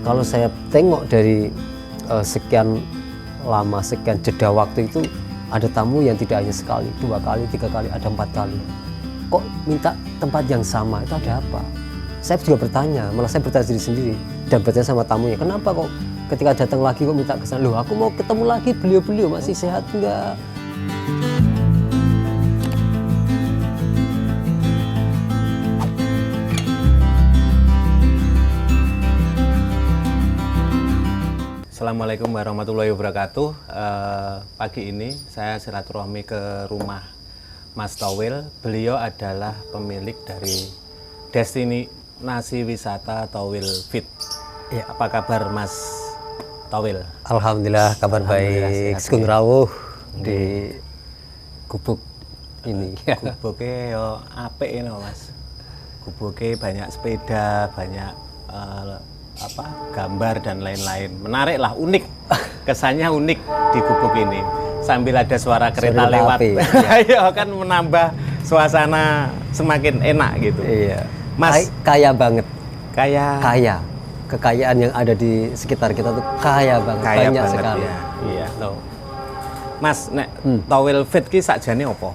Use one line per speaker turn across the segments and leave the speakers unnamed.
kalau saya tengok dari sekian lama, sekian jeda waktu itu, ada tamu yang tidak hanya sekali, 2 kali, 3 kali, ada 4 kali. Kok minta tempat yang sama, itu ada apa? Saya juga bertanya, malah saya bertanya diri sendiri dan bertanya sama tamunya, kenapa kok ketika datang lagi kok minta kesana? Loh, aku mau ketemu lagi beliau-beliau, masih sehat enggak?
Assalamualaikum warahmatullahi wabarakatuh. Pagi ini saya silaturahmi ke rumah Mas Towil. Beliau adalah pemilik dari destinasi wisata Towil Fit.
Ya.
Apa kabar Mas Towil?
Alhamdulillah kabar baik. Sugeng rawuh di gubuk ini.
Gubuke yo apik no Mas. Gubuke banyak sepeda, banyak gambar dan lain-lain. Menarik lah, unik. Kesannya unik di gubuk ini. Sambil ada suara kereta lewat. Ya. Kan menambah suasana semakin enak gitu.
Iya.
Mas,
kaya banget.
Kaya.
Kekayaan yang ada di sekitar kita tuh kaya banget, banyak banget sekali.
Ya. Iya. Loh. Mas, nek Towil Fit ki sakjane apa?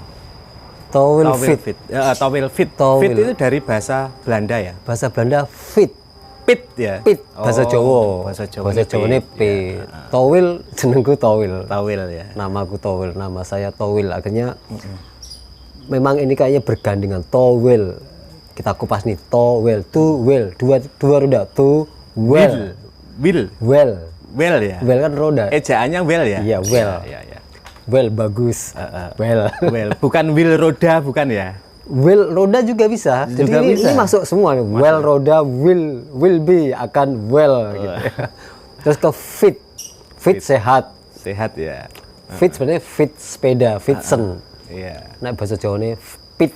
Towil Fit.
Towil Fit. Fit itu dari bahasa Belanda ya?
Bahasa Belanda fit.
Pit ya?
Pit, bahasa Jawa.
Bahasa Jawa
ini pit. Ya. Towil, jenengku Towil.
Towil ya.
Namaku Towil, nama saya Towil. Akhirnya memang ini kayaknya bergandengan. Towil. Kita kupas nih, Towil, to will, dua roda, to well. Well
ya.
Well kan roda.
Ejaannya well ya?
Iya, well.
Ya.
Well bagus. Well.
Bukan will roda, bukan ya?
Will roda juga bisa. Jadi ini masuk semua. Well roda will be akan well gitu. Terus ke fit. Fit sehat.
Sehat ya.
Fit sebenarnya fit sepeda, fitsen.
Iya.
Nah bahasa Jawa ini fit.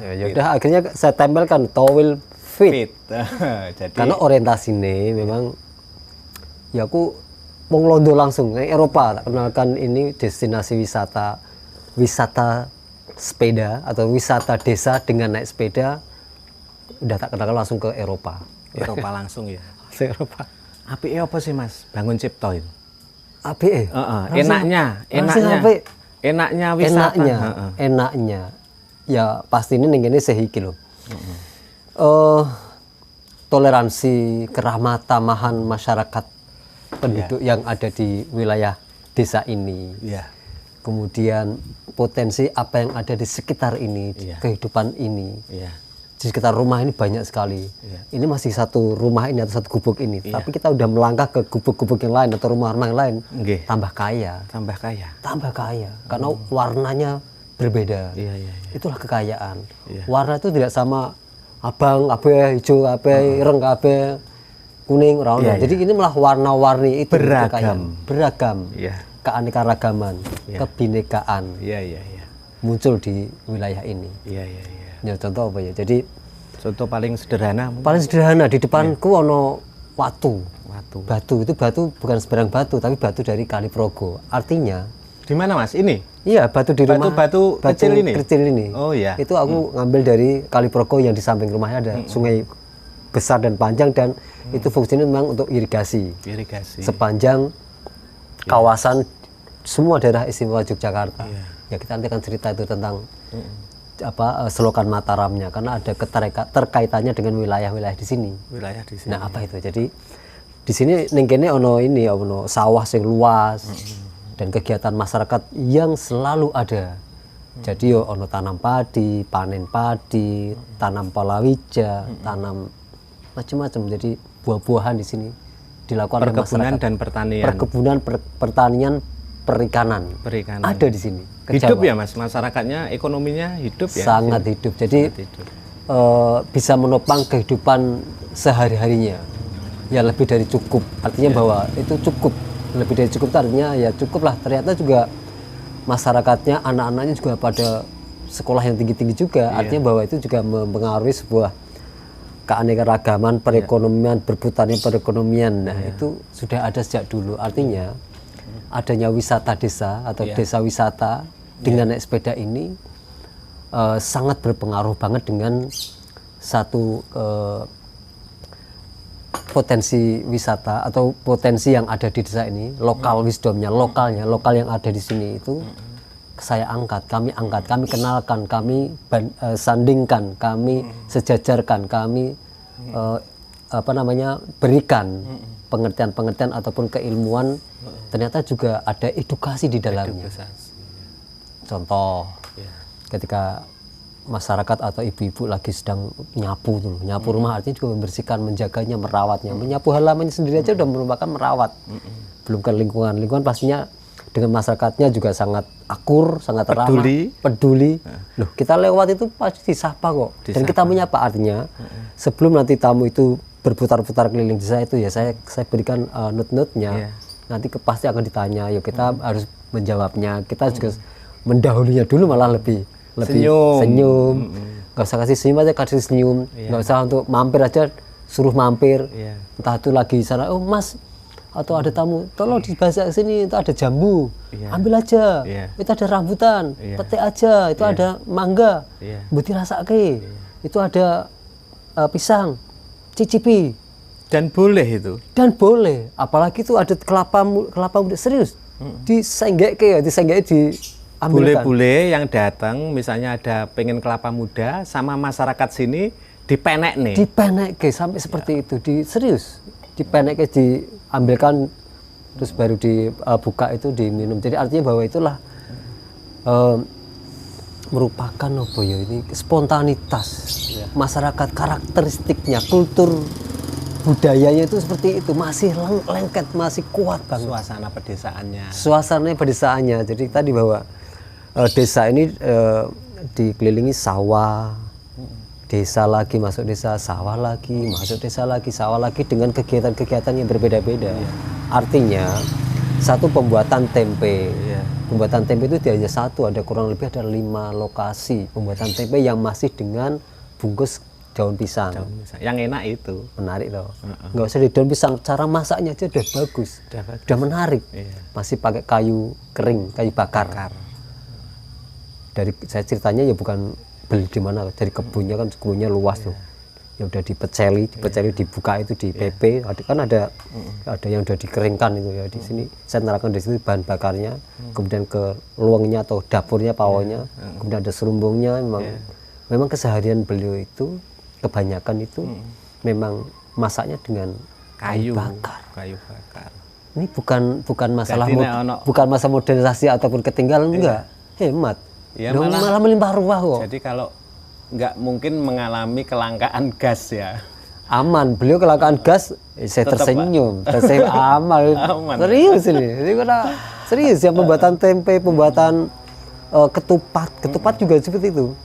Ya udah akhirnya saya tempelkan Towil Fit.
Jadi
karena orientasinya memang ya aku mau ngelondo langsung ke Eropa, tak kenalkan ini destinasi wisata sepeda atau wisata desa dengan naik sepeda, udah tak kenalkan langsung ke Eropa
langsung ya.
Eropa.
Apike apa sih Mas bangun ciptoin?
Apike?
Enaknya wisata.
Enaknya ya pasti ini ning kene sehiki lho. Toleransi, keramah tamahan masyarakat penduduk yang ada di wilayah desa ini. Kemudian potensi apa yang ada di sekitar ini, kehidupan ini. Di sekitar rumah ini banyak sekali. Ini masih satu rumah ini atau satu gubuk ini. Tapi kita udah melangkah ke gubuk-gubuk yang lain atau rumah-rumah yang lain. Tambah kaya. Karena warnanya berbeda. Itulah kekayaan. Warna itu tidak sama abang, kabeh, hijau, kabeh, ireng, kabeh, kuning, ora. Jadi ini malah warna-warni itu beragam. Keanekaragaman, kebinekaan muncul di wilayah ini. Ya contoh apa ya? Jadi
contoh paling sederhana.
Di depanku ono batu. Itu batu bukan sembarang batu, tapi batu dari Kali Progo. Artinya
di mana Mas? Ini?
Iya, batu di rumah.
Batu kecil ini.
Oh iya. Itu aku ngambil dari Kali Progo yang di samping rumahnya ada sungai besar dan panjang dan itu fungsinya memang untuk irigasi. Sepanjang kawasan semua daerah istimewa Yogyakarta. Ya kita nanti akan cerita itu tentang selokan Mataramnya karena ada terkaitannya dengan wilayah-wilayah di sini. Nah, apa itu? Jadi di sini ning kene ono sawah sing luas dan kegiatan masyarakat yang selalu ada. Jadi ono tanam padi, panen padi, tanam palawija, tanam macam-macam. Jadi buah-buahan di sini dilakukan oleh masyarakat. Perkebunan, pertanian, perikanan. Ada di sini.
Hidup ya Mas, masyarakatnya ekonominya hidup ya.
Sangat hidup. Jadi bisa menopang kehidupan sehari-harinya. Ya lebih dari cukup. Artinya bahwa itu cukup. Lebih dari cukup itu artinya ya cukup lah. Ternyata juga masyarakatnya, anak-anaknya juga pada sekolah yang tinggi-tinggi juga. Artinya bahwa itu juga mempengaruhi sebuah keanekaragaman perekonomian, berputarnya perekonomian. Nah itu sudah ada sejak dulu. Artinya adanya wisata desa atau desa wisata dengan naik sepeda ini sangat berpengaruh banget dengan satu potensi wisata atau potensi yang ada di desa ini, lokal wisdomnya, lokal yang ada di sini itu saya angkat, kami kenalkan, kami sandingkan, kami sejajarkan, kami berikan pengertian-pengertian ataupun keilmuan. Ternyata juga ada edukasi di dalamnya. Contoh, ketika masyarakat atau ibu-ibu lagi sedang nyapu rumah, artinya juga membersihkan, menjaganya, merawatnya. Menyapu halamannya sendiri aja udah merupakan merawat. Belum ke lingkungan pastinya dengan masyarakatnya juga sangat akur, sangat ramah, peduli. Loh, kita lewat itu pasti disapa kok. Dan kita menyapa, artinya sebelum nanti tamu itu berputar-putar keliling desa itu ya saya berikan note-note-nya. Nanti pasti akan ditanya, yuk kita harus menjawabnya. Kita juga mendahulunya dulu, malah lebih senyum. Nggak usah kasih senyum aja, kasih senyum. Nggak usah untuk mampir aja, suruh mampir. Entah itu lagi sana, oh mas, atau ada tamu, tolong dibaca sini, itu ada jambu, ambil aja. Itu ada rambutan, petik aja. Itu ada mangga, buti rasake. Itu ada pisang, cicipi.
Dan boleh itu.
Dan boleh, apalagi itu ada kelapa muda, serius. Disenggeke diambilkan.
Bule-bule yang datang, misalnya ada pengen kelapa muda, sama masyarakat sini dipenek nih.
Dipenek sampai seperti itu, serius. Dipenek diambilkan, terus baru dibuka itu diminum. Jadi artinya bahwa itulah merupakan ini spontanitas masyarakat, karakteristiknya, kultur budayanya itu seperti itu, masih lengket, masih kuat banget. Suasana pedesaannya. Jadi tadi bahwa desa ini dikelilingi sawah, desa lagi masuk desa, sawah lagi masuk desa lagi, sawah lagi, dengan kegiatan-kegiatan yang berbeda-beda. Artinya satu pembuatan tempe. Pembuatan tempe itu tidak hanya satu, ada kurang lebih ada 5 lokasi pembuatan tempe yang masih dengan bungkus daun pisang.
Yang enak itu.
Menarik loh. Nggak usah di daun pisang, cara masaknya aja udah bagus. Udah menarik. Masih pakai kayu kering, kayu bakar. Dari saya ceritanya ya bukan beli di mana, dari kebunnya luas tuh. Ya udah dipeceli dibuka itu di PP. Kan ada yang udah dikeringkan itu ya. Di sini saya nerangkan di situ bahan bakarnya, kemudian ke luangnya atau dapurnya, pawonnya, kemudian ada serumbungnya. Memang keseharian beliau itu kebanyakan itu memang masaknya dengan kayu bakar. Ini bukan masalah modernisasi ataupun ketinggalan, enggak. Hemat.
Ya,
malah melimpah ruah kok.
Jadi kalau nggak mungkin mengalami kelangkaan gas ya.
Aman, beliau kelangkaan gas, saya tersenyum, saya aman. Serius ini. Jadi serius yang pembuatan tempe, pembuatan ketupat juga seperti itu.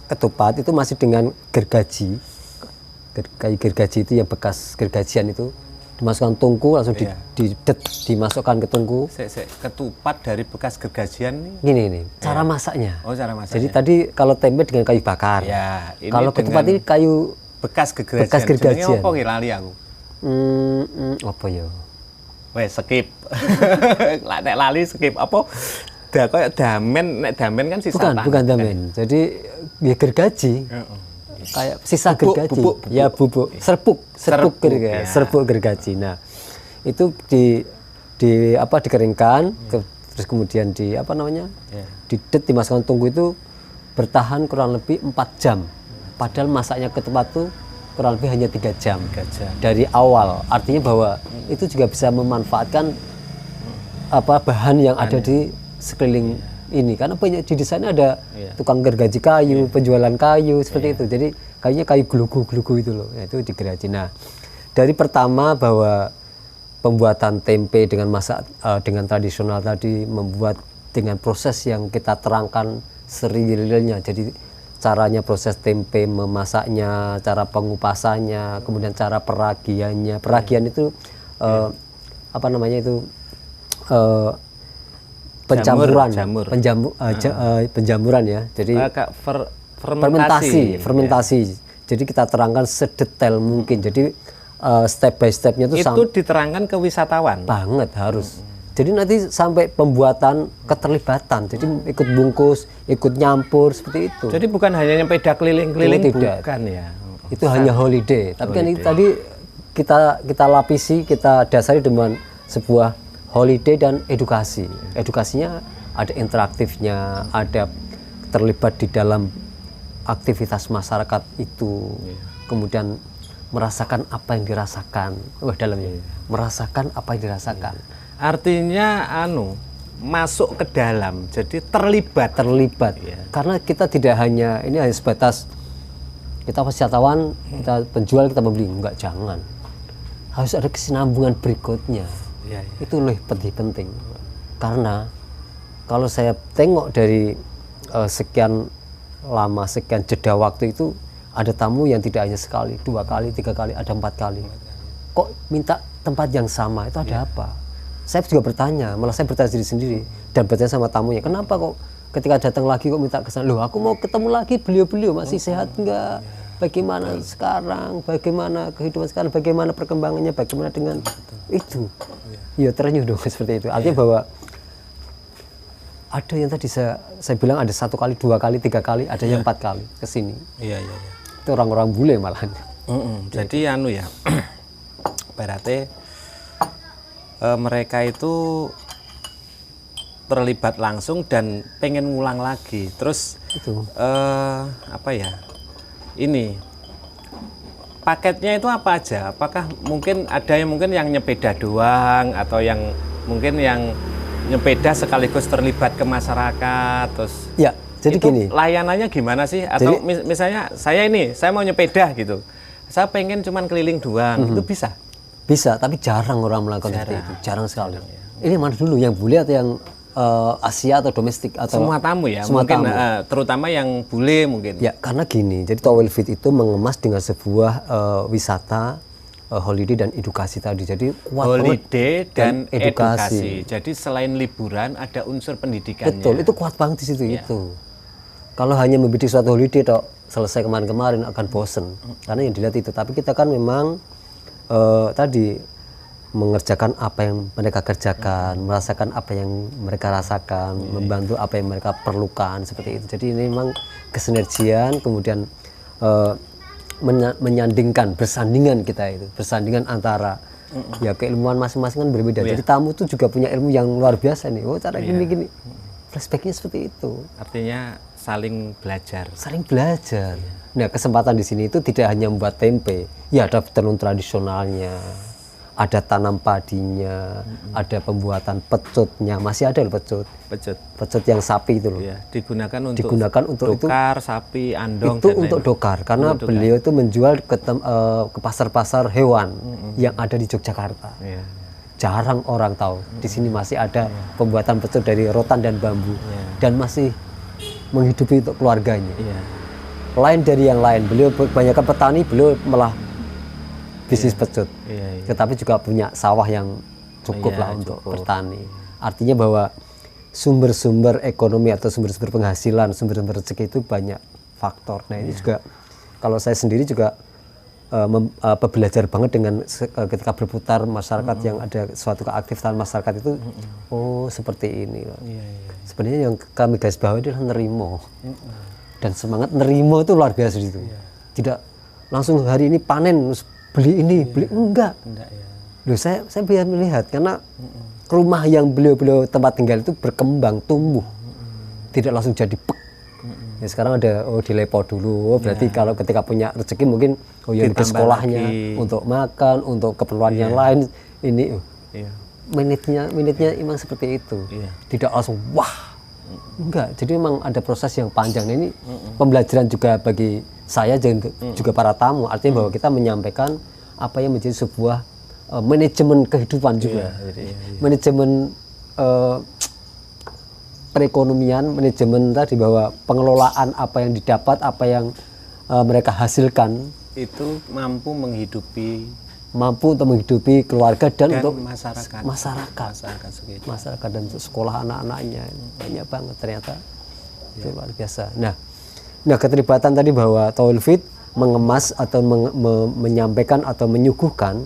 Ketupat itu masih dengan gergaji, kayu gergaji itu yang bekas gergajian itu dimasukkan tungku, langsung dimasukkan ke tungku.
Ketupat dari bekas gergajian
ini cara masaknya.
Cara masaknya.
Jadi tadi kalau tempe dengan kayu bakar, kalau ketupat ini kayu
bekas gergajian. Apa lali aku?
Apa ya?
Wes skip. Nek lali skip apa? Kayak damen kan sisa.
Bukan damen. Jadi ya gergaji. Kayak sisa gergaji. Bubuk. Serbuk gergaji. Nah, itu dikeringkan, terus kemudian dimasukkan tunggu itu bertahan kurang lebih 4 jam. Padahal masaknya ketupat itu kurang lebih hanya 3 jam. Dari awal. Artinya bahwa itu juga bisa memanfaatkan bahan yang ada di sekeliling ini, karena banyak di desanya ada tukang gergaji kayu, penjualan kayu seperti itu. Jadi kayunya kayu glugu itu loh, itu digergaji. Nah, dari pertama bahwa pembuatan tempe dengan dengan tradisional tadi, membuat dengan proses yang kita terangkan serilnya. Jadi caranya proses tempe memasaknya, cara pengupasannya, kemudian cara peragiannya. Peragian itu penjamuran ya. Jadi fermentasi. Jadi kita terangkan sedetail mungkin. Jadi step by stepnya itu
diterangkan ke wisatawan.
Banget harus. Jadi nanti sampai pembuatan keterlibatan. Jadi ikut bungkus, ikut nyampur seperti itu.
Jadi bukan hanya nyempeda keliling-keliling, bukan ya.
Itu hanya holiday. Tapi kan tadi kita lapisi, kita dasari dengan sebuah holiday dan edukasi. Edukasinya ada interaktifnya, ada terlibat di dalam aktivitas masyarakat itu, kemudian merasakan apa yang dirasakan, dalamnya merasakan apa yang dirasakan.
Artinya masuk ke dalam, jadi terlibat.
Karena kita tidak hanya ini hanya sebatas kita wisatawan, kita penjual, kita membeli, enggak, jangan. Harus ada kesinambungan berikutnya. Itu lebih penting. Karena kalau saya tengok dari sekian lama, sekian jeda waktu itu, ada tamu yang tidak hanya sekali, 2 kali, 3 kali, ada 4 kali. Kok minta tempat yang sama, itu ada apa? Saya juga bertanya, malah saya bertanya diri sendiri dan bertanya sama tamunya, kenapa kok ketika datang lagi kok minta kesana? Loh, aku mau ketemu lagi beliau-beliau, masih sehat enggak? Bagaimana sekarang? Bagaimana kehidupan sekarang? Bagaimana perkembangannya? Bagaimana dengan itu? Ya terenyuh dong seperti itu. Artinya bahwa ada yang tadi saya bilang ada 1 kali, 2 kali, 3 kali, ada yang 4 kali ke sini. Itu orang-orang bule malahan.
Jadi berarti mereka itu terlibat langsung dan pengen ngulang lagi. Terus
itu
ini paketnya itu apa aja? Apakah mungkin ada yang nyepeda doang, atau yang mungkin yang nyepeda sekaligus terlibat ke masyarakat? Terus
ya, jadi
itu
gini,
layanannya gimana sih? Atau misalnya saya mau nyepeda gitu, saya pengen cuman keliling doang, itu bisa?
Bisa, tapi jarang orang melakukan seperti itu, jarang sekali. Ini mana dulu, yang bule atau yang Asia atau domestik atau
semua tamu ya?
Semua
mungkin
tamu.
Terutama yang bule mungkin.
Ya, karena gini, jadi Towel Fit itu mengemas dengan sebuah wisata, holiday dan edukasi tadi. Jadi kuat
holiday dan edukasi. Jadi selain liburan ada unsur pendidikannya.
Betul, itu kuat banget di situ itu. Kalau hanya membidik suatu holiday tok, selesai kemarin-kemarin akan bosen. Karena yang dilihat itu. Tapi kita kan memang tadi mengerjakan apa yang mereka kerjakan, merasakan apa yang mereka rasakan, membantu apa yang mereka perlukan, seperti itu. Jadi ini memang kesinergian, kemudian menyandingkan, bersandingan kita itu, bersandingan antara ya keilmuan masing-masing kan berbeda. Jadi tamu itu juga punya ilmu yang luar biasa nih. Oh, cara gini-gini. Flashbacknya seperti itu.
Artinya saling belajar.
Saling belajar. Nah, kesempatan di sini itu tidak hanya membuat tempe, ya ada tenun tradisionalnya, ada tanam padinya, ada pembuatan pecutnya, masih ada loh pecut yang sapi itu loh.
Ya, digunakan untuk dokar, sapi, andong.
Itu untuk dokar, karena beliau itu menjual ke pasar-pasar hewan yang ada di Yogyakarta. Jarang orang tahu. Di sini masih ada pembuatan pecut dari rotan dan bambu, dan masih menghidupi untuk keluarganya. Lain dari yang lain, beliau kebanyakan petani, beliau malah bisnis pecut, tetapi juga punya sawah yang cukup lah untuk bertani. Artinya bahwa sumber-sumber ekonomi atau sumber-sumber penghasilan, sumber-sumber rezeki itu banyak faktor. Nah ini juga kalau saya sendiri juga belajar banget dengan ketika berputar masyarakat yang ada suatu keaktifan masyarakat itu, oh seperti ini. Sebenarnya yang kami garis bawahi adalah nerimo, dan semangat nerimo itu luar biasa itu. Tidak langsung hari ini panen beli ini, beli enggak. Loh, saya biar melihat, karena rumah yang beliau tempat tinggal itu berkembang, tumbuh. Tidak langsung jadi pek. Ya, sekarang ada dilepo dulu. Berarti kalau ketika punya rezeki mungkin yang ke sekolahnya lagi, untuk makan, untuk keperluan yang lain, ini menitnya memang seperti itu. Tidak langsung wah. Enggak. Jadi memang ada proses yang panjang. Nah, ini pembelajaran juga bagi saya juga para tamu, artinya bahwa kita menyampaikan apa yang menjadi sebuah manajemen kehidupan juga, manajemen perekonomian, manajemen tadi, bahwa pengelolaan apa yang didapat, apa yang mereka hasilkan
itu mampu
untuk menghidupi keluarga dan untuk
masyarakat
dan untuk sekolah anak-anaknya. Banyak banget ternyata. Itu luar biasa. Nah, keterlibatan tadi bahwa Towel Fit mengemas atau menyampaikan atau menyuguhkan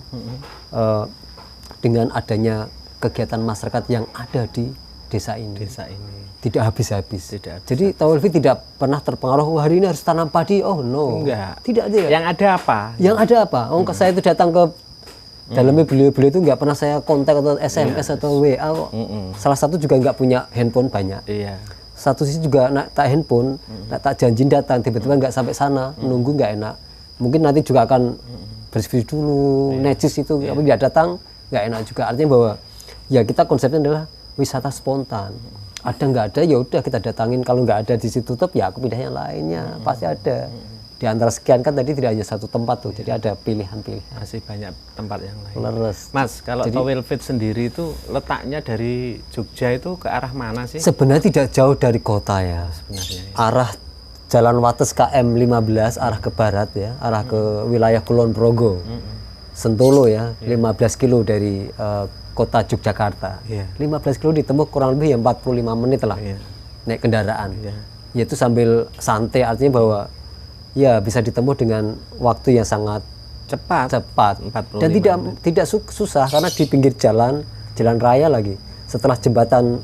dengan adanya kegiatan masyarakat yang ada di desa ini. Tidak habis-habis. Jadi Towel Fit tidak pernah terpengaruh, hari ini harus tanam padi. Oh no.
Enggak.
Tidak ada.
Yang ada apa?
Yang ada apa? Saya itu datang ke Dalamnya beliau-beliau itu nggak pernah saya kontak atau SMS atau WA kok. Salah satu juga nggak punya handphone banyak.
Iya.
Satu sisi juga nak tak handphone, nak tak janji datang, tiba-tiba nggak sampai sana, menunggu nggak enak. Mungkin nanti juga akan bersih dulu, necis itu, tapi nggak datang, nggak enak juga. Artinya bahwa ya kita konsepnya adalah wisata spontan. Ada nggak ada ya udah kita datangin. Kalau nggak ada di situ tutup ya aku pindah yang lainnya, pasti ada. Di antara sekian kan tadi tidak hanya satu tempat tuh, jadi ada pilihan-pilihan.
Masih banyak tempat yang lain.
Leres.
Mas, kalau Towel Fit sendiri itu letaknya dari Jogja itu ke arah mana sih?
Sebenarnya tidak jauh dari kota ya.
Sebenarnya.
Arah Jalan Wates KM 15 arah ke barat ya, arah ke wilayah Kulon Progo. Sentolo ya, 15 kilo dari kota Yogyakarta. 15 kilo ditempuh kurang lebih ya 45 menit lah naik kendaraan. Yaitu sambil santai, artinya bahwa ya bisa ditempuh dengan waktu yang sangat cepat
45
dan tidak susah karena di pinggir jalan raya lagi. Setelah jembatan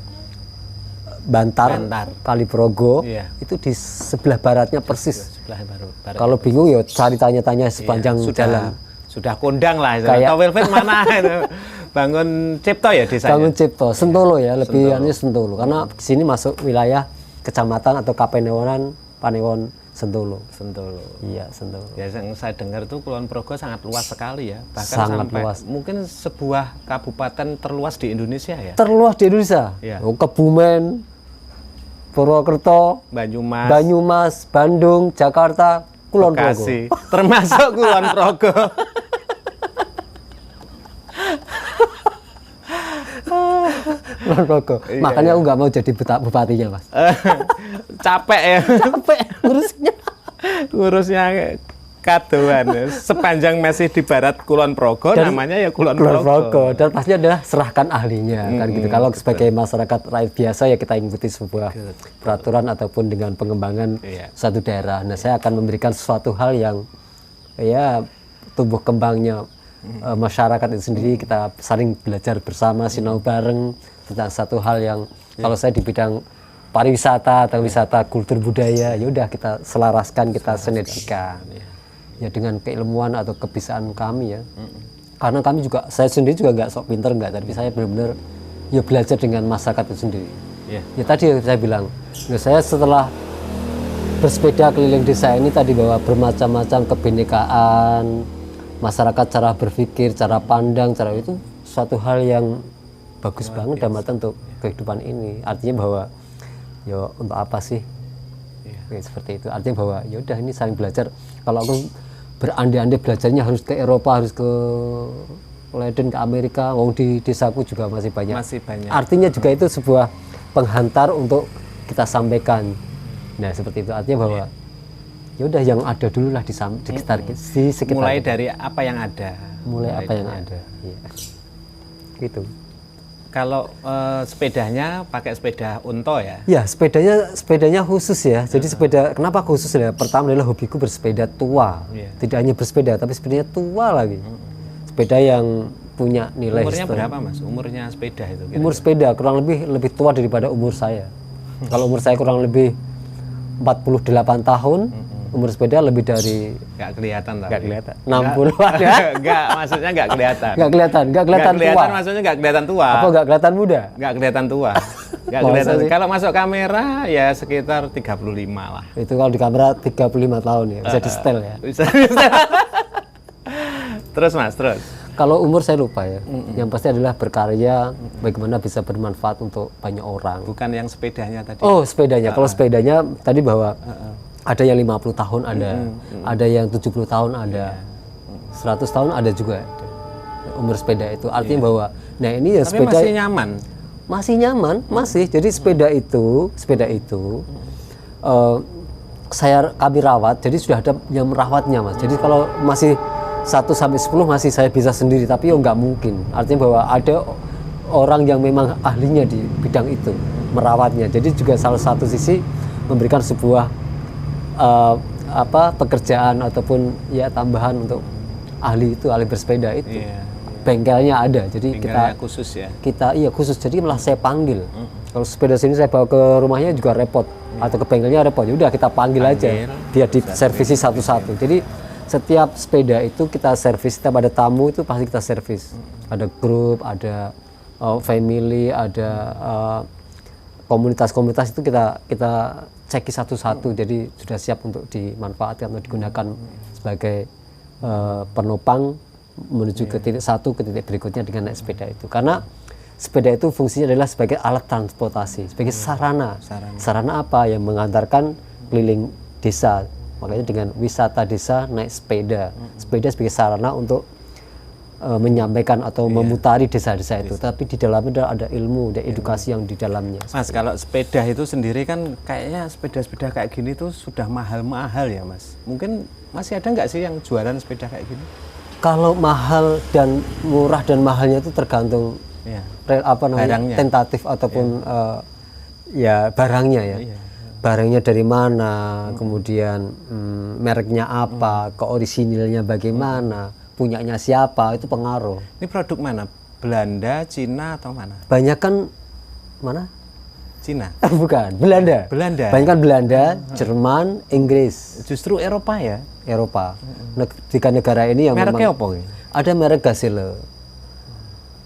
Bantar. Kali Progo itu di sebelah baratnya persis.
Sebelah barat.
Kalau bingung ya cari tanya-tanya sepanjang jalan.
Sudah kondang lah itu.
Kayak
Towel Fit mana itu? Bangun Cipto ya desanya?
Bangun Cipto, Sentolo ya, lebih Sentolo. Karena di sini masuk wilayah kecamatan atau Kapanewon, Panewon Sentolo. Iya, Sentolo.
Ya, yang saya dengar itu Kulon Progo sangat luas sekali ya. Bahkan
sangat
sampai
luas.
mungkin sebuah kabupaten terluas di Indonesia ya.
Terluas di Indonesia. Kebumen, Purwokerto, Banyumas, Bandung, Jakarta, Kulon Progo.
Termasuk Kulon Progo.
Kulon Progo. Makanya aku nggak mau jadi bupatinya, Mas.
Capek ya.
Capek
ngurusnya kadoan. Sepanjang masih di barat Kulon Progo, namanya ya Kulon Progo.
Dan pasti adalah serahkan ahlinya kan gitu. Kalau sebagai masyarakat rakyat biasa ya kita ikuti sebuah peraturan ataupun dengan pengembangan suatu daerah. Nah, saya akan memberikan sesuatu hal yang ya tumbuh kembangnya masyarakat itu sendiri. Kita saling belajar bersama, sinau bareng tentang satu hal yang kalau saya di bidang pariwisata atau wisata kultur budaya, ya udah kita selaraskan, kita sinergikan ya dengan keilmuan atau kebisaan kami ya. Karena kami juga, saya sendiri juga nggak sok pinter nggak, tapi saya benar-benar ya belajar dengan masyarakat itu sendiri. Ya tadi saya bilang, ya saya setelah bersepeda keliling desa ini tadi bahwa bermacam-macam kebinekaan masyarakat, cara berpikir, cara pandang, cara itu suatu hal yang bagus banget dalam arti untuk kehidupan ini. Artinya bahwa ya untuk apa sih? Ya, seperti itu. Artinya bahwa ya udah ini saling belajar. Kalau aku berandai-andai belajarnya harus ke Eropa, harus ke Leiden, ke Amerika, wong di desaku juga masih banyak. Artinya juga itu sebuah penghantar untuk kita sampaikan. Nah, seperti itu. Artinya bahwa ya udah yang ada dulu lah di sekitar.
Mulai dari apa yang ada.
Mulai apa yang ada. Ya. Gitu.
Kalau sepedanya pakai sepeda Unto ya?
Ya, sepedanya khusus ya. Jadi sepeda, kenapa khusus ya? Pertama adalah hobiku bersepeda tua. Tidak hanya bersepeda, tapi sepedanya tua lagi. Sepeda yang punya nilai
Umurnya berapa, Mas? Umurnya sepeda itu? Kira-kira?
Umur sepeda kurang lebih tua daripada umur saya. Kalau umur saya kurang lebih 48 tahun, umur sepeda lebih dari...
Nggak kelihatan tapi.
Nggak kelihatan. 60-an ya?
Nggak, maksudnya nggak kelihatan.
Nggak kelihatan tua.
Maksudnya nggak kelihatan tua.
Apa nggak kelihatan muda?
Nggak kelihatan tua. Nggak kelihatan. Kalau masuk kamera ya sekitar 35 lah.
Itu kalau di kamera 35 tahun ya, bisa di setel ya.
Bisa. Terus Mas, terus.
Kalau umur saya lupa ya. Yang pasti adalah berkarya, bagaimana bisa bermanfaat untuk banyak orang.
Bukan yang sepedanya tadi.
Oh, sepedanya. Kalau sepedanya tadi bahwa ada yang 50 tahun ada yang 70 tahun ada, 100 tahun ada juga umur sepeda itu. Artinya bahwa, nah ini ya
tapi
sepeda
masih nyaman.
Masih nyaman, masih. Jadi sepeda itu kami rawat. Jadi sudah ada yang merawatnya, Mas. Jadi kalau masih 1 sampai 10 masih saya bisa sendiri, tapi nggak mungkin. Artinya bahwa ada orang yang memang ahlinya di bidang itu merawatnya. Jadi juga salah satu sisi memberikan sebuah pekerjaan ataupun ya tambahan untuk ahli bersepeda itu. Bengkelnya ada, jadi
bengkelnya khusus ya.
Kita khusus, jadi malah saya panggil. Kalau sepeda sini saya bawa ke rumahnya juga repot, atau ke bengkelnya repot. Ya udah kita panggil aja, biar diservisi satu-satu. Jadi setiap sepeda itu kita servis, setiap ada tamu itu pasti kita servis. Ada grup, ada family, ada komunitas-komunitas itu kita ceki satu-satu, jadi sudah siap untuk dimanfaatkan atau digunakan sebagai penopang menuju ke titik satu ke titik berikutnya dengan naik sepeda itu. Karena sepeda itu fungsinya adalah sebagai alat transportasi, sebagai sarana apa yang mengantarkan keliling desa. Makanya dengan wisata desa naik sepeda sebagai sarana untuk menyampaikan atau memutari desa-desa itu. Tapi di dalamnya ada ilmu, ada edukasi yang di dalamnya.
Mas, kalau sepeda itu sendiri kan kayaknya sepeda-sepeda kayak gini tuh sudah mahal-mahal ya Mas. Mungkin masih ada nggak sih yang jualan sepeda kayak gini?
Kalau mahal dan murah dan mahalnya itu tergantung
barangnya.
tentatif ataupun ya barangnya ya. Barangnya dari mana, kemudian mereknya apa, keorisinilnya bagaimana, punyanya siapa, itu pengaruh.
Ini produk mana? Belanda, Cina atau mana?
Banyakan mana?
Cina.
Bukan, Belanda. Banyakan Belanda, Jerman, Inggris.
Justru Eropa ya?
Eropa. Tiga negara ini yang
mereknya
memang
apa?
Ada merek Gazelle,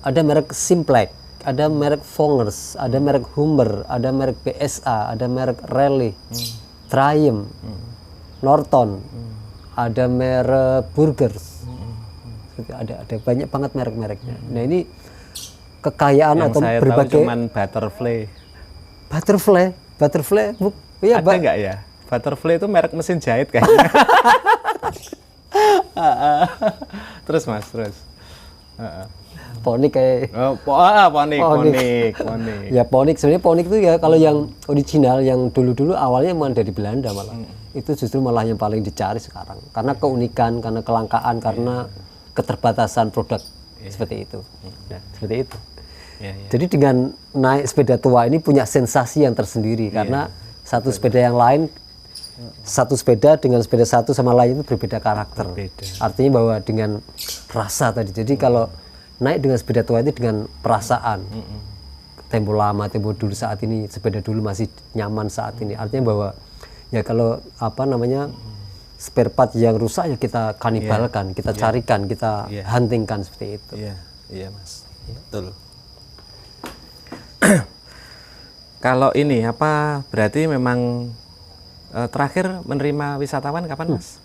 ada merek Simplex, ada merek Vongers, ada merek Humber, ada merek BSA, ada merek Raleigh, Triumph, Norton, ada merek Burgers. Ada banyak banget merek-mereknya. Nah, ini kekayaan
yang
atau
saya
berbagai
tahu cuman
Butterfly,
iya, ada nggak ya? Butterfly itu merek mesin jahit kayaknya. Terus Mas, terus.
Ponik kayak.
Ponik.
Ya Ponik, sebenarnya Ponik itu ya kalau yang original yang dulu-dulu awalnya memang dari Belanda malah. Itu justru malah yang paling dicari sekarang. Karena keunikan, karena kelangkaan, karena keterbatasan produk seperti itu. Nah, seperti itu. Jadi dengan naik sepeda tua ini punya sensasi yang tersendiri karena satu sepeda yang lain, satu sepeda dengan sepeda satu sama lain itu berbeda karakter. Artinya bahwa dengan rasa tadi. Jadi kalau naik dengan sepeda tua itu dengan perasaan. Tempo lama, tempo dulu, saat ini sepeda dulu masih nyaman saat ini. Artinya bahwa ya kalau spare part yang rusak ya kita kanibalkan, kita carikan, kita huntingkan seperti itu.
Iya Mas, betul. Kalau ini berarti memang terakhir menerima wisatawan kapan Mas?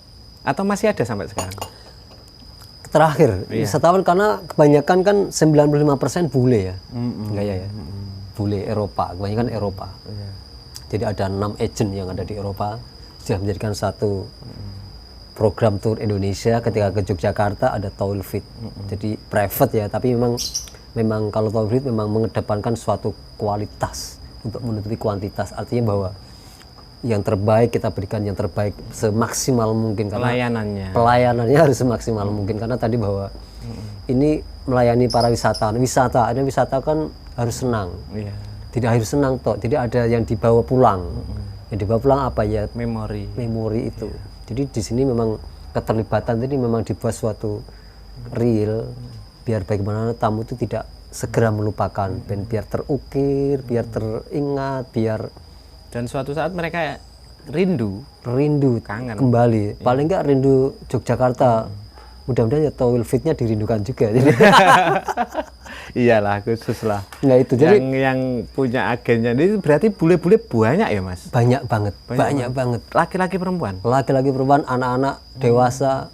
Atau masih ada sampai sekarang?
Terakhir wisatawan karena kebanyakan kan 95% bule ya, gaya ya, bule Eropa, kebanyakan Eropa. Jadi ada 6 agent yang ada di Eropa sudah menjadikan satu program tour Indonesia. Ketika ke Yogyakarta ada Toil Fit, jadi private ya, tapi memang kalau Toil Fit memang mengedepankan suatu kualitas untuk menutupi kuantitas. Artinya bahwa yang terbaik kita berikan yang terbaik semaksimal mungkin karena pelayanannya harus semaksimal mungkin karena tadi bahwa ini melayani para wisatawan. Wisata kan harus senang. Tidak harus senang toh, tidak ada yang dibawa pulang. Yang dibawa pulang apa ya? Memori itu. Jadi di sini memang keterlibatan ini memang dibuat suatu real biar bagaimana tamu itu tidak segera melupakan, dan biar terukir, biar teringat,
dan suatu saat mereka rindu
kangen kembali. Paling enggak rindu Yogyakarta. Mudah-mudahan ya Toil Fit-nya dirindukan juga. Jadi
iyalah, khusus lah.
Nah itu jadi
yang punya agennya ini berarti bule-bule banyak ya Mas?
Banyak banget.
Laki-laki perempuan,
anak-anak, dewasa,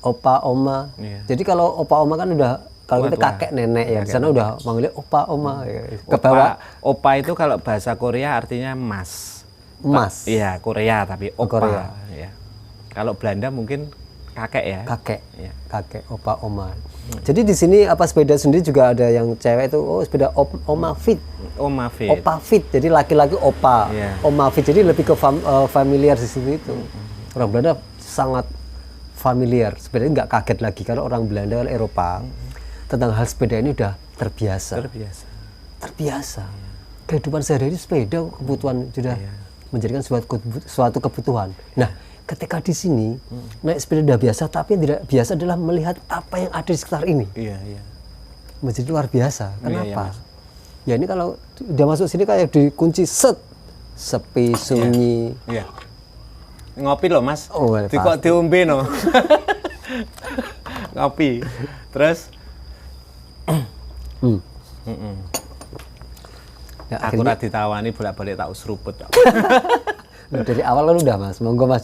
opa, oma. Jadi kalau opa, oma kan udah, kalau kita kakek nenek ya, di sana udah manggilnya opa, oma.
Kebawa. Opa itu kalau bahasa Korea artinya mas. Iya, Korea tapi opa.
Korea.
Ya. Kalau Belanda mungkin kakek ya.
Kakek, opa, oma. Jadi di sini sepeda sendiri juga ada yang cewek itu sepeda oma fit. Opa fit. Jadi laki-laki opa. Oma fit. Jadi lebih ke familiar di situ itu. Orang Belanda sangat familiar. Sepeda nggak kaget lagi kalau orang Belanda, orang Eropa tentang hal sepeda ini udah terbiasa. Kehidupan sehari-hari sepeda kebutuhan sudah menjadikan suatu kebutuhan. Nah, ketika di sini naik sepeda udah biasa, tapi yang tidak biasa adalah melihat apa yang ada di sekitar ini. Menjadi luar biasa. Kenapa? Ya ini kalau udah masuk sini kayak dikunci sepi, sunyi.
Ngopi loh Mas. Kok diombe no. Ngopi. Terus
Ya,
aku ora ditawani bolak-balik tak usruput.
Nah, dari awal kan udah Mas, monggo Mas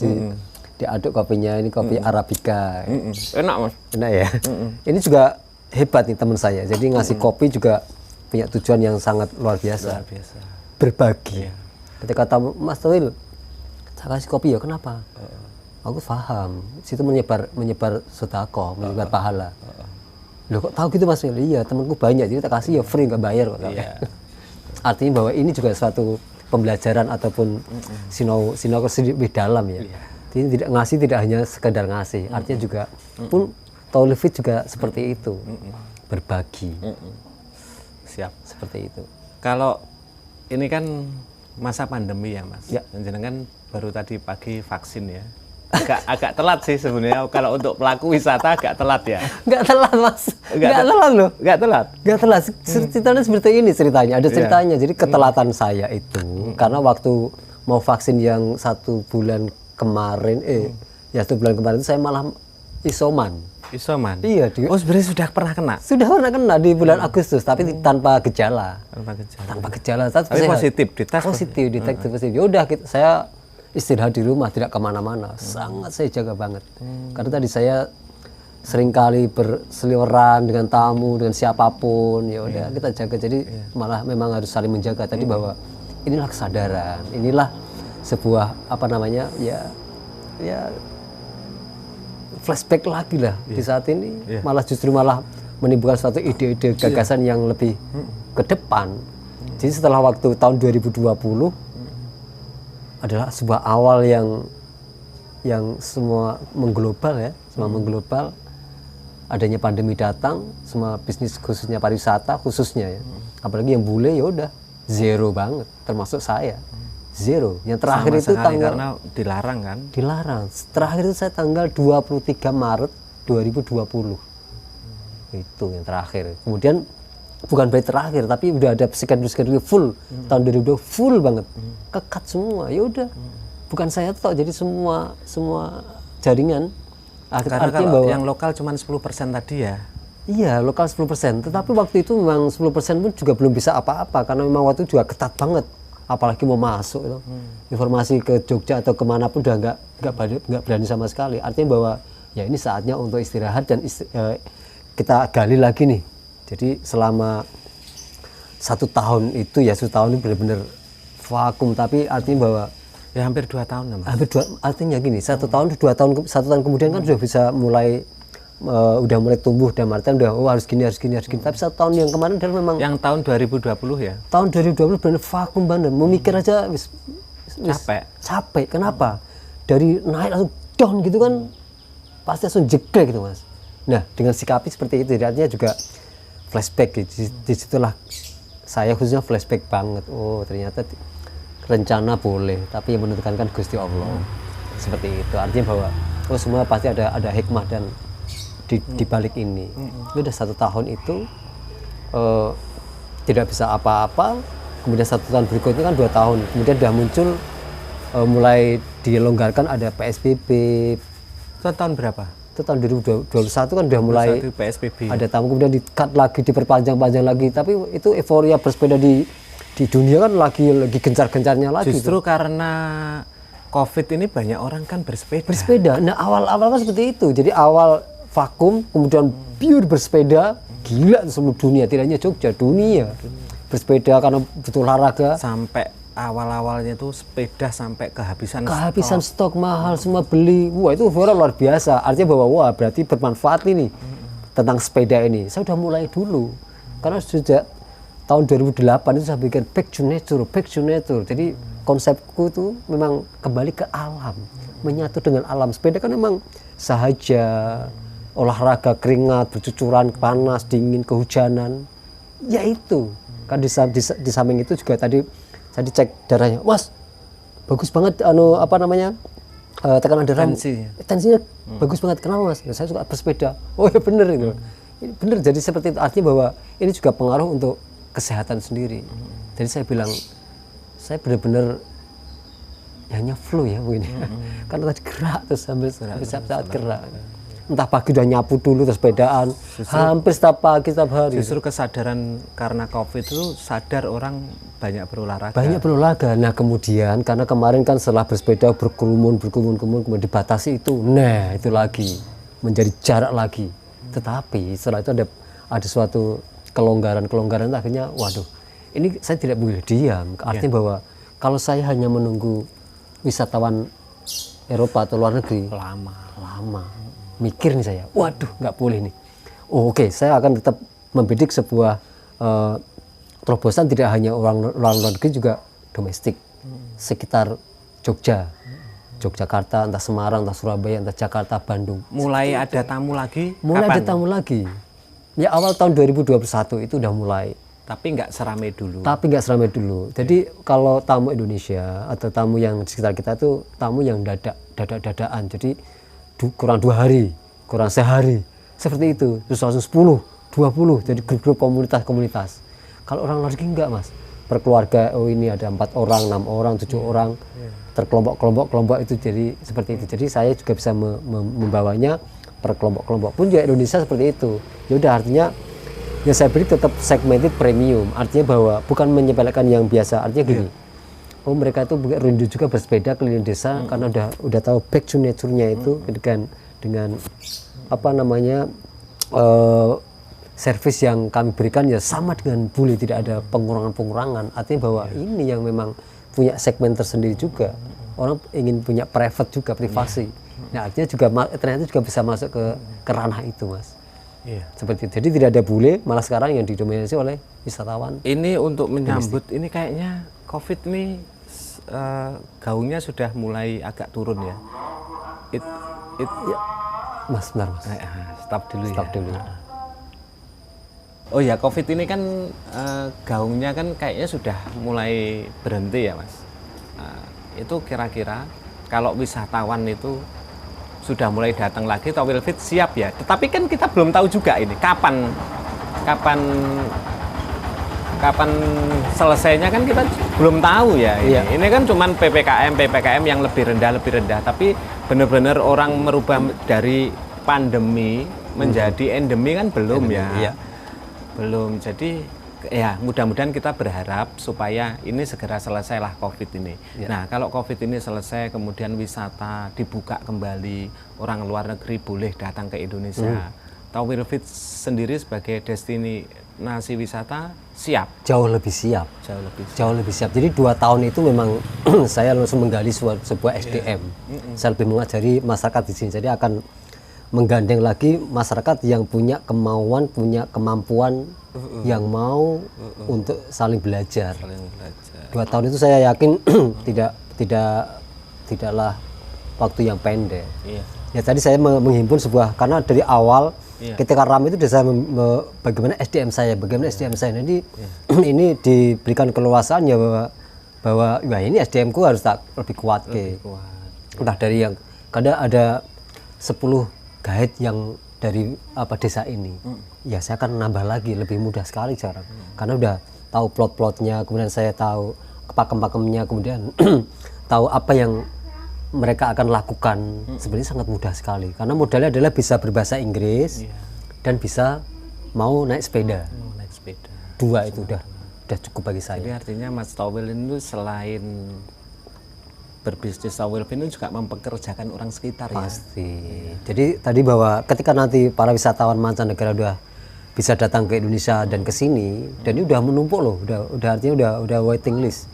diaduk kopinya, ini kopi Arabica.
Enak Mas.
Enak ya. Ini juga hebat nih teman saya. Jadi ngasih kopi juga punya tujuan yang sangat luar biasa.
Luar biasa.
Berbagi.
Iya.
Ketika tamu, Mas Toil, saya kasih kopi ya, kenapa? Aku paham. Situ menyebar sedekah, menyebar pahala. Loh kok tahu gitu Mas? Iya, temanku banyak, jadi tak kasih ya free, nggak bayar kok.
Iya.
Artinya bahwa ini juga suatu pembelajaran ataupun sinau lebih dalam ya. Jadi tidak ngasih tidak hanya sekedar ngasih, artinya juga pun Taulifit juga seperti itu, berbagi.
Siap.
Seperti itu.
Kalau ini kan masa pandemi ya Mas.
Ya.
Jenengan baru tadi pagi vaksin ya. Agak telat sih sebenarnya kalau untuk pelaku wisata agak telat ya.
Nggak telat Mas, nggak telat loh.
Nggak telat.
Nggak telat, ceritanya seperti ini ceritanya, ada ceritanya. Jadi ketelatan saya itu, karena waktu mau vaksin yang 1 bulan kemarin, ya 1 bulan kemarin itu saya malah isoman.
Isoman?
Iya.
Oh sebenarnya sudah pernah kena?
Sudah pernah kena di bulan Agustus, tapi tanpa gejala.
Tanpa gejala.
Tapi
positif, dites
positif, detektif positif. Yaudah, saya istirahat di rumah, tidak kemana-mana. Sangat saya jaga banget. Karena tadi saya seringkali berseliweran dengan tamu, dengan siapapun. Ya udah kita jaga. Jadi malah memang harus saling menjaga. Tadi bahwa inilah kesadaran, inilah sebuah apa namanya ya flashback lagi lah di saat ini. Malah justru menimbulkan suatu ide-ide gagasan yang lebih ke depan. Jadi setelah waktu tahun 2020 adalah sebuah awal yang semua mengglobal ya, semua mengglobal. Adanya pandemi datang, semua bisnis khususnya pariwisata khususnya ya. Apalagi yang bule ya udah zero banget, termasuk saya. Zero. Yang terakhir itu tanggal
karena dilarang kan?
Dilarang. Terakhir itu saya tanggal 23 Maret 2020. Itu yang terakhir. Kemudian bukan berarti terakhir, tapi udah ada schedule full. Tahun 2020 full banget. Kekat semua. Ya udah. Bukan saya toh, jadi semua jaringan.
Karena kalau bahwa yang lokal cuma 10% tadi ya.
Iya, lokal 10%. Tetapi waktu itu memang 10% pun juga belum bisa apa-apa karena memang waktu itu juga ketat banget. Apalagi mau masuk itu. Informasi ke Jogja atau kemanapun udah nggak berani sama sekali. Artinya bahwa ya ini saatnya untuk istirahat dan kita gali lagi nih. Jadi selama 1 tahun itu ya 1 tahun itu benar-benar vakum, tapi artinya bahwa
ya hampir 2 tahun ya Mas.
Hampir artinya gini, 1 tahun 2 tahun 1 tahun kemudian kan sudah bisa mulai udah mulai tumbuh dan artinya udah harus gini. Tapi 1 tahun yang kemarin adalah memang
yang tahun 2020 ya.
Tahun 2020 benar vakum banget. Memikir aja capek. Kenapa? Dari naik langsung down gitu kan pasti langsung jeglek gitu Mas. Nah, dengan sikapi seperti itu artinya juga flashback disitulah saya khususnya flashback banget. Oh ternyata rencana boleh tapi yang menentukan kan Gusti Allah. Seperti itu artinya bahwa semua pasti ada hikmah dan di balik ini. Itu udah 1 tahun itu tidak bisa apa-apa, kemudian 1 tahun berikutnya kan 2 tahun, kemudian udah muncul mulai dilonggarkan ada PSBB.
Itu tahun berapa?
Itu tahun 2021 kan udah mulai
PSBB.
Ada tamu, kemudian di-cut lagi, diperpanjang lagi, tapi itu euforia bersepeda di dunia kan lagi gencar-gencarnya lagi.
Justru karena COVID ini banyak orang kan bersepeda.
Nah awal-awal kan seperti itu, jadi awal vakum, kemudian pure bersepeda, gila seluruh dunia, tidak hanya Jogja, dunia bersepeda karena butuh olahraga.
Sampai awal-awalnya itu sepeda sampai kehabisan
stok mahal, semua beli. Wah itu viral luar biasa. Artinya bahwa wah berarti bermanfaat ini tentang sepeda ini. Saya udah mulai dulu karena sejak tahun 2008 itu saya bikin back to nature. Jadi konsepku itu memang kembali ke alam, menyatu dengan alam. Sepeda kan memang sahaja, olahraga, keringat, bercucuran, panas, dingin, kehujanan. Ya itu kan di samping itu juga tadi saya dicek darahnya, Mas bagus banget tekanan darah tensinya bagus banget. Kenapa Mas? Ya, saya suka bersepeda. Oh ya bener itu. Bener, jadi seperti itu artinya bahwa ini juga pengaruh untuk kesehatan sendiri. Jadi saya bilang saya benar-benar hanya flow ya begini. Karena tadi gerak terus sambil saat gerak. entah pagi udah nyapu dulu terus sepedaan, hampir setiap pagi setiap hari.
Justru kesadaran karena COVID itu sadar orang banyak berolahraga.
Banyak berolahraga. Nah kemudian karena kemarin kan setelah bersepeda berkerumun kemudian dibatasi itu, nah itu lagi menjadi jarak lagi. Tetapi setelah itu ada suatu kelonggaran akhirnya, waduh, ini saya tidak boleh diam. Artinya bahwa kalau saya hanya menunggu wisatawan Eropa atau luar negeri lama mikir nih saya, waduh nggak boleh nih. Oke, saya akan tetap membidik sebuah terobosan tidak hanya orang luar negeri juga domestik sekitar Yogyakarta, entah Semarang, entah Surabaya, entah Jakarta, Bandung.
Mulai ada tamu lagi?
Mulai
Kapan?
ada tamu lagi. Ya awal tahun 2021 itu udah mulai.
Tapi nggak seramai dulu.
Jadi kalau tamu Indonesia atau tamu yang di sekitar kita itu tamu yang dadaan. Jadi kurang 2 hari, kurang sehari. Seperti itu. Terus langsung 10, 20. Jadi grup-grup komunitas. Kalau orang luar negeri enggak, Mas. Per keluarga, oh ini ada 4 orang, 6 orang, 7 orang. Terkelompok itu jadi seperti itu. Jadi saya juga bisa membawanya per kelompok-kelompok. Pun juga Indonesia seperti itu. Ya udah artinya ya saya beri tetap segmented premium, artinya bahwa bukan menyepelekan yang biasa, artinya gini, oh mereka itu rindu juga bersepeda keliling desa karena udah tahu back to nature-nya itu dengan apa namanya service yang kami berikan ya sama dengan bule, tidak ada pengurangan, artinya bahwa ini yang memang punya segmen tersendiri juga, orang ingin punya private juga, privasi. Nah artinya juga ternyata juga bisa masuk ke ranah itu, Mas. Iya. Seperti itu. Jadi tidak ada bule, malah sekarang yang didominasi oleh wisatawan.
Ini untuk menyambut ini kayaknya COVID ini gaungnya sudah mulai agak turun ya.
Ya. Mas, benar Mas.
Stop dulu.
Ya.
Oh ya, COVID ini kan gaungnya kan kayaknya sudah mulai berhenti ya Mas. Itu kira-kira kalau wisatawan itu sudah mulai datang lagi, Towilfit siap ya. Tetapi kan kita belum tahu juga ini kapan selesainya kan kita belum tahu ya. Ini kan cuman PPKM yang lebih rendah. Tapi benar-benar orang merubah dari pandemi menjadi endemi kan belum ya. Iya. Belum. Jadi ya mudah-mudahan kita berharap supaya ini segera selesailah COVID ini. Ya. Nah kalau COVID ini selesai, kemudian wisata dibuka kembali, orang luar negeri boleh datang ke Indonesia. Towilfit sendiri sebagai destinasi wisata siap?
Jauh lebih siap. Jadi 2 tahun itu memang saya langsung menggali sebuah SDM. Saya lebih mengajari masyarakat di sini. Jadi akan menggandeng lagi masyarakat yang punya kemauan, punya kemampuan, yang mau untuk saling belajar. 2 tahun itu saya yakin tidaklah waktu yang pendek. Ya tadi saya menghimpun sebuah, karena dari awal ketika ramai itu saya bagaimana SDM saya. Jadi ini diberikan keleluasaan ya bahwa ya ini SDM ku harus lebih kuat. Entah dari yang kadang ada 10 guide yang dari desa ini, ya saya akan nambah lagi, lebih mudah sekali sekarang, karena udah tahu plot-plotnya, kemudian saya tahu pakem-pakemnya, kemudian tahu apa yang mereka akan lakukan. Sebenarnya sangat mudah sekali, karena modalnya adalah bisa berbahasa Inggris dan bisa mau naik sepeda. 2 itu udah cukup bagi saya.
Jadi artinya Mas Towil itu selain berbisnis Towilfit itu juga mempekerjakan orang sekitar.
Pasti. Jadi tadi bahwa ketika nanti para wisatawan mancanegara udah bisa datang ke Indonesia dan ke sini, dan ini udah menumpuk loh, udah artinya udah waiting list.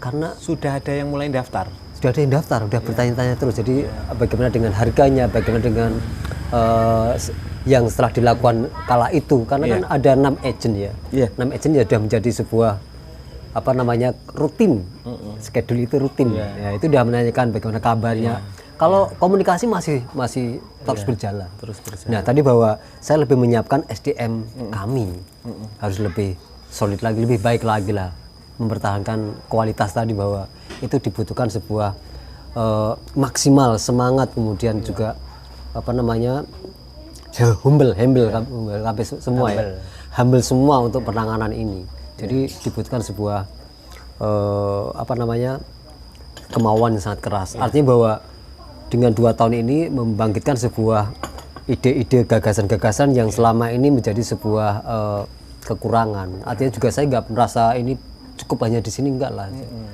Karena
sudah ada yang mulai daftar.
Sudah ada yang daftar, udah bertanya-tanya terus. Jadi bagaimana dengan harganya, bagaimana dengan yang setelah dilakukan kala itu, karena kan ada 6 agent ya. 6 agent ya sudah menjadi sebuah rutin. Schedule itu rutin. Ya, itu udah menanyakan bagaimana kabarnya. Kalau komunikasi masih terus berjalan. Nah, tadi bahwa saya lebih menyiapkan SDM kami. Harus lebih solid lagi, lebih baik lagi lah. Mempertahankan kualitas tadi, bahwa itu dibutuhkan sebuah maksimal semangat, kemudian juga humble semua ya. Humble semua untuk penanganan ini. Jadi dibutuhkan sebuah kemauan yang sangat keras. Artinya bahwa dengan 2 tahun ini membangkitkan sebuah ide-ide gagasan-gagasan yang selama ini menjadi sebuah kekurangan. Artinya juga saya nggak merasa ini cukup hanya di sini, enggak lah.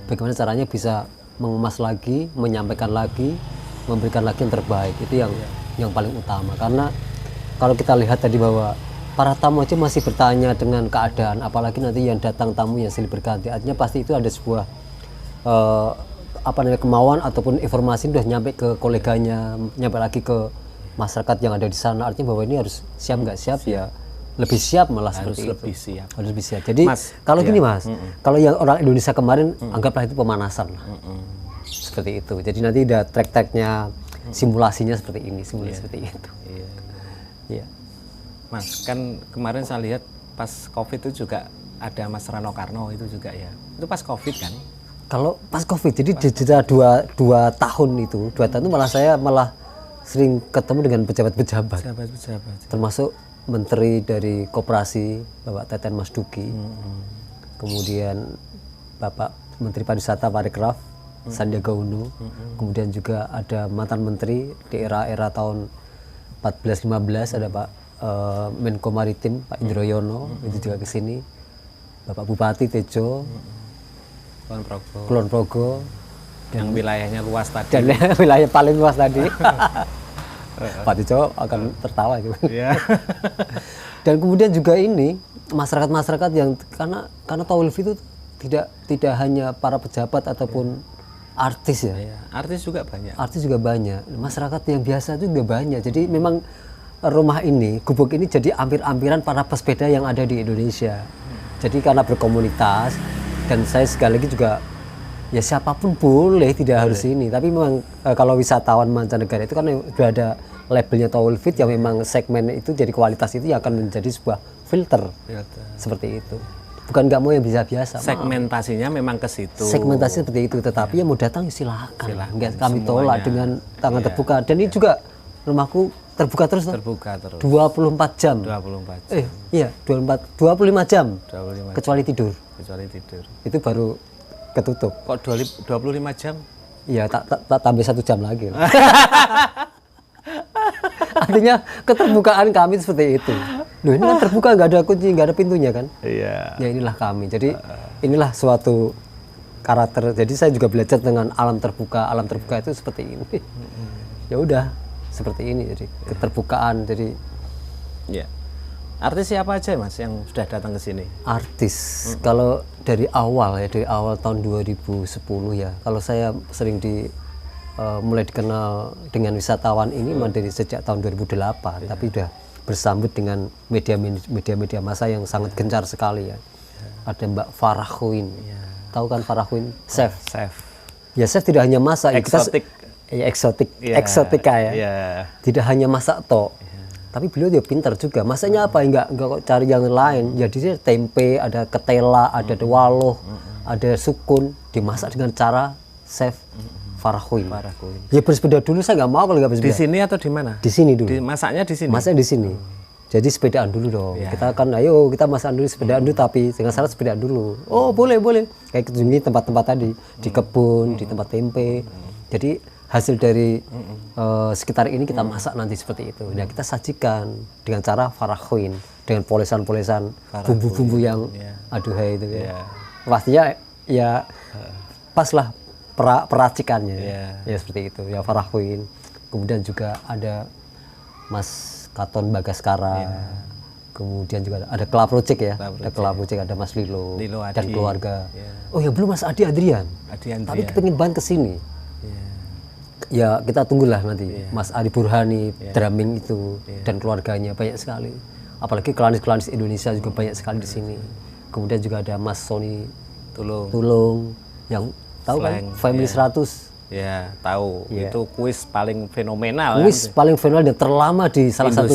Bagaimana caranya bisa mengemas lagi, menyampaikan lagi, memberikan lagi yang terbaik, itu yang paling utama. Karena kalau kita lihat tadi bahwa para tamu aja masih bertanya dengan keadaan, apalagi nanti yang datang tamu yang silih berganti, artinya pasti itu ada sebuah kemauan ataupun informasi udah nyampe ke koleganya, nyampe lagi ke masyarakat yang ada di sana. Artinya bahwa ini harus siap nggak siap ya lebih siap malah
harus
seperti
lebih
itu.
siap.
Harus lebih siap. Jadi
Mas,
kalau gini Mas, kalau yang orang Indonesia kemarin anggaplah itu pemanasan lah. Seperti itu. Jadi nanti udah track-tracknya, simulasinya seperti ini, seperti itu. Iya.
Mas, kan kemarin saya lihat pas COVID itu juga ada Mas Rano Karno itu juga ya. Itu pas COVID kan?
Kalau pas COVID, jadi jeda dua tahun itu malah saya sering ketemu dengan pejabat-pejabat. Termasuk Menteri dari Koperasi, Bapak Teten Mas Duki, kemudian Bapak Menteri Pariwisata Parekraf, Sandiaga Uno, kemudian juga ada mantan Menteri di era tahun 14-15 ada Pak Menko Maritim Pak Indroyono, itu juga ke sini, Bapak Bupati Tejo, Kulon Progo,
yang wilayahnya luas tadi.
dan wilayah paling luas tadi. Pak Tejo akan tertawa itu. Dan kemudian juga ini masyarakat yang karena Tawulf itu tidak hanya para pejabat ataupun artis ya.
Artis juga banyak.
Artis juga banyak. Masyarakat yang biasa juga banyak. Jadi memang rumah ini, gubuk ini jadi ampir-ampiran para pesepeda yang ada di Indonesia. Jadi karena berkomunitas, dan saya sekali lagi juga ya siapapun boleh, tidak harus ini. Tapi memang kalau wisatawan mancanegara itu kan sudah ada labelnya Tawulfit yang memang segmen itu jadi kualitas itu yang akan menjadi sebuah filter. Seperti itu. Bukan nggak mau yang biasa-biasa.
Segmentasinya memang ke situ.
Segmentasi seperti itu, tetapi yang mau datang silakan. Enggak kami tolak dengan tangan terbuka. Dan ini juga rumahku terbuka terus.
Terbuka terus.
24 jam.
24 jam.
Iya, 25 jam.
25
kecuali tidur. Itu baru ketutup.
Kok 25 jam?
Iya, tak tambah 1 jam lagi. Artinya keterbukaan kami seperti itu. Loh, ini kan terbuka, nggak ada kunci, nggak ada pintunya kan?
Iya.
Ya inilah kami. Jadi inilah suatu karakter. Jadi saya juga belajar dengan alam terbuka. Alam terbuka itu seperti ini. Ya udah seperti ini. Jadi keterbukaan. Jadi.
Ya. Artis siapa aja Mas yang sudah datang ke sini?
Artis. Kalau dari awal tahun 2010 ya. Kalau saya sering mulai dikenal dengan wisatawan ini dari sejak tahun 2008, tapi udah bersambut dengan media massa yang sangat gencar sekali ya. Ada Mbak Farah Queen, tahu kan Farah Queen? Chef. Ya chef tidak hanya masak, eksotika ya. Tidak hanya masak toh, tapi beliau dia pintar juga. Masaknya apa? Enggak kok cari yang lain. Jadi tempe, ada ketela, ada dewaloh, ada sukun, dimasak dengan cara chef Farah Queen. Ya bersepeda dulu, saya nggak mau kalau nggak bersepeda.
Di sini atau di mana?
Di sini dulu.
Masaknya di sini.
Masaknya di sini. Jadi sepedaan dulu dong. Kita kan ayo kita masak dulu, sepedaan dulu, tapi dengan syarat sepedaan dulu. Oh boleh. Kayak kunjungi tempat-tempat tadi, di kebun, di tempat tempe. Jadi hasil dari sekitar ini kita masak nanti seperti itu. Nah kita sajikan dengan cara Farah Queen, dengan polesan-polesan bumbu-bumbu yang aduhai itu ya. Pastinya ya pas lah peracikannya ya seperti itu ya Farah Queen. Kemudian juga ada Mas Katon Bagaskara, kemudian juga ada Club Project ya, ada Club Project, ada Mas Lilo dan keluarga. Oh ya belum Mas Adi Adrian. Tapi pengen banget kesini. Ya kita tunggulah nanti Mas Ari Burhani, drumming itu dan keluarganya banyak sekali. Apalagi klanis Indonesia juga banyak sekali di sini. Kemudian juga ada Mas Sony Tulung yang tahu kan Family 100.
Ya, tahu. Itu kuis paling fenomenal.
Kuis paling fenomenal dan terlama di salah satu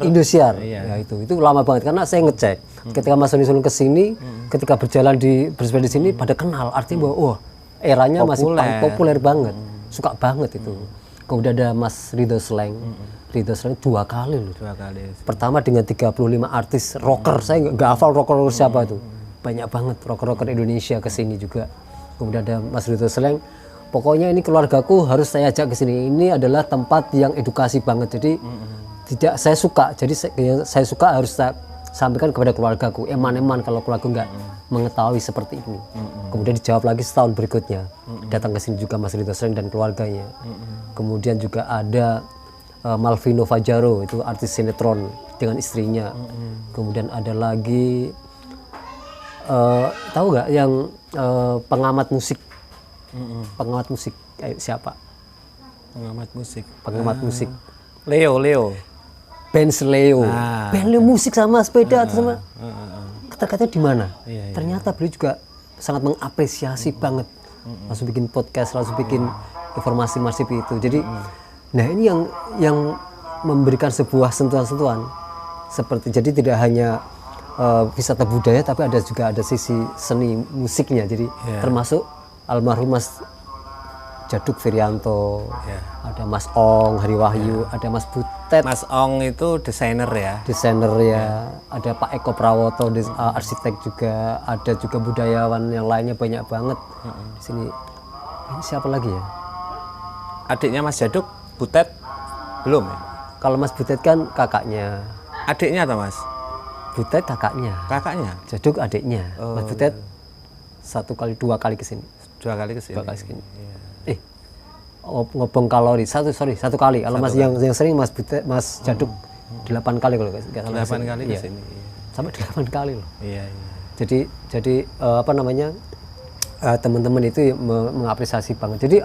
Indosiar. Ya itu lama banget karena saya ngecek. Ketika Mas Sony Tulung ke sini, ketika berjalan bersepeda di sini pada kenal. Artinya bahwa eranya masih populer banget. Suka banget itu. Kemudian ada Mas Ridho Sleng. Ridho Sleng 2 kali loh. 2 kali. Pertama dengan 35 artis rocker. Saya nggak hafal rocker siapa itu. Banyak banget rocker Indonesia ke sini juga. Kemudian ada Mas Ridho Sleng. Pokoknya ini keluargaku harus saya ajak ke sini. Ini adalah tempat yang edukasi banget. Jadi tidak saya suka. Jadi saya suka harus saya sampaikan kepada keluargaku. Eman kalau keluarga nggak mengetahui seperti ini. Kemudian dijawab lagi setahun berikutnya. Datang ke sini juga Mas Ridho Sreng dan keluarganya. Kemudian juga ada Malvino Fajaro, itu artis sinetron dengan istrinya. Kemudian ada lagi tahu nggak yang pengamat musik? Pengamat musik siapa? Pengamat musik.
Leo.
Benz Leo. Benz Leo musik sama sepeda atau sama keterkaitannya di mana? Ternyata beliau juga sangat mengapresiasi banget. Langsung bikin podcast, langsung bikin informasi masif itu. Jadi nah ini yang memberikan sebuah sentuhan-sentuhan seperti, jadi tidak hanya wisata budaya tapi ada sisi seni musiknya. Jadi termasuk almarhum Mas Djaduk Firianto, ada Mas Ong Hari Wahyu, ada Mas Butet.
Mas Ong itu desainer ya.
Ada Pak Eko Prawoto, arsitek juga, ada juga budayawan yang lainnya banyak banget. Di sini ini siapa lagi ya?
Adiknya Mas Djaduk, Butet belum ya?
Kalau Mas Butet kan kakaknya.
Adiknya atau Mas?
Butet kakaknya.
Kakaknya?
Djaduk adiknya. Mas Butet dua kali kesini.
Dua kali kesini.
Ngobong kalori satu kali. Kalau Mas yang sering Mas Butet, Mas Djaduk 8 kali kalau nggak salah.
8 kali kesini.
Sampai 8 kali loh.
Iya.
Jadi teman-teman itu mengapresiasi banget. Jadi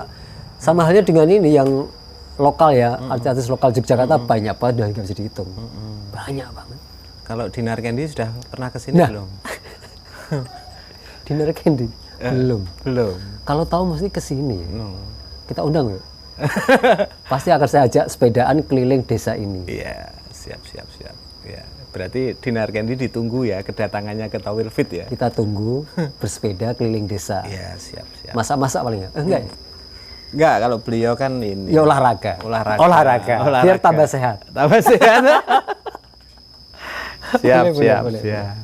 sama halnya dengan ini yang lokal ya, artis lokal Yogyakarta banyak banget, nggak bisa dihitung. Banyak banget.
Kalau Dinar Candy sudah pernah kesini belum?
Dinar Candy belum. Kalau tahu mesti kesini. Kita undang ya. Pasti akan saya ajak sepedaan keliling desa ini.
Iya, siap. Ya, berarti Dinar Candy ditunggu ya kedatangannya ke Towil Fit ya.
Kita tunggu bersepeda keliling desa.
Iya, siap.
Masak-masak paling enggak ya?
Enggak, kalau beliau kan ini.
Ya olahraga. Biar tambah sehat.
Siap.
Boleh. Ya.